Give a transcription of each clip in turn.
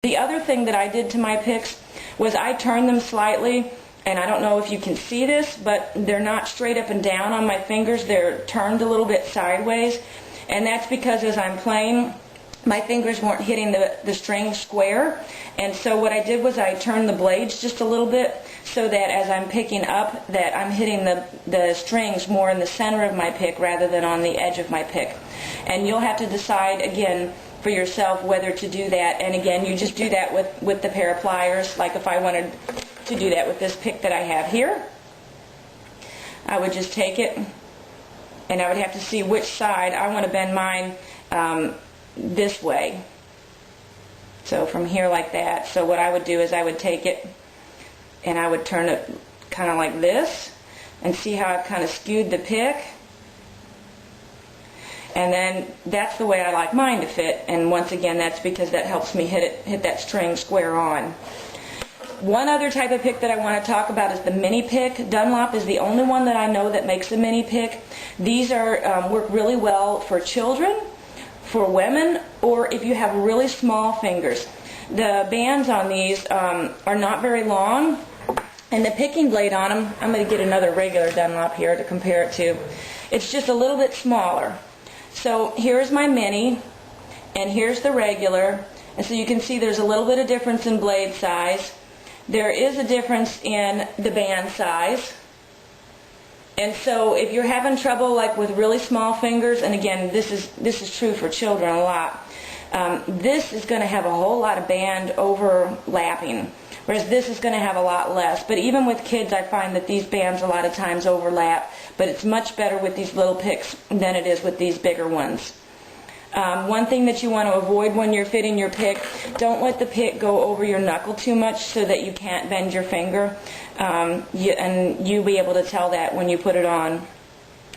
The other thing that I did to my picks was I turned them slightly, and I don't know if you can see this, but they're not straight up and down on my fingers. They're turned a little bit sideways, and that's because as I'm playing, my fingers weren't hitting the string square, and so what I did was I turned the blades just a little bit so that as I'm picking up, that I'm hitting the strings more in the center of my pick rather than on the edge of my pick. And you'll have to decide again for yourself whether to do that, and again you just do that with the pair of pliers. Like if I wanted to do that with this pick that I have here, I would just take it and I would have to see which side I want to bend mine this way. So from here like that. So what I would do is I would take it and I would turn it kind of like this, and see how I've kind of skewed the pick. And then that's the way I like mine to fit, and once again that's because that helps me hit that string square on. One other type of pick that I want to talk about is the mini pick. Dunlop is the only one that I know that makes a mini pick. These are work really well for children, for women, or if you have really small fingers. The bands on these are not very long, and the picking blade on them, I'm going to get another regular Dunlop here to compare it to. It's just a little bit smaller. So here's my mini, and here's the regular, and so you can see there's a little bit of difference in blade size. There is a difference in the band size, and so if you're having trouble like with really small fingers, and again this is true for children a lot, this is going to have a whole lot of band overlapping, whereas this is going to have a lot less. But even with kids, I find that these bands a lot of times overlap, but it's much better with these little picks than it is with these bigger ones. One thing that you want to avoid when you're fitting your pick, don't let the pick go over your knuckle too much so that you can't bend your finger, and you'll be able to tell that when you put it on.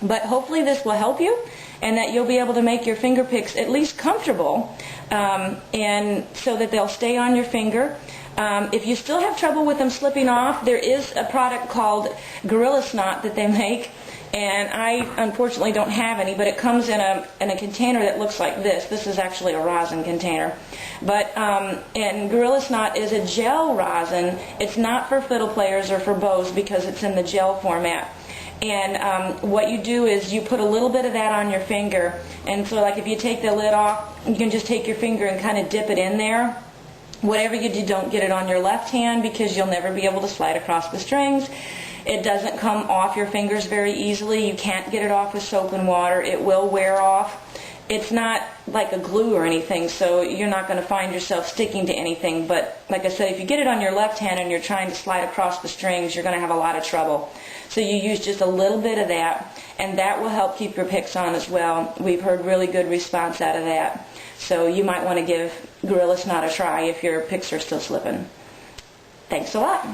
But hopefully this will help you, and that you'll be able to make your finger picks at least comfortable, and so that they'll stay on your finger. If you still have trouble with them slipping off, there is a product called Gorilla Snot that they make, and I unfortunately don't have any, but it comes in a container that looks like this. This is actually a rosin container. But and Gorilla Snot is a gel rosin. It's not for fiddle players or for bows because it's in the gel format. And what you do is you put a little bit of that on your finger, and so like if you take the lid off, you can just take your finger and kind of dip it in there. Whatever you do, don't get it on your left hand because you'll never be able to slide across the strings. It doesn't come off your fingers very easily. You can't get it off with soap and water. It will wear off. It's not like a glue or anything, so you're not going to find yourself sticking to anything. But like I said, if you get it on your left hand and you're trying to slide across the strings, you're going to have a lot of trouble. So you use just a little bit of that, and that will help keep your picks on as well. We've heard really good response out of that. So you might want to give Gorilla Snot a try if your picks are still slipping. Thanks a lot.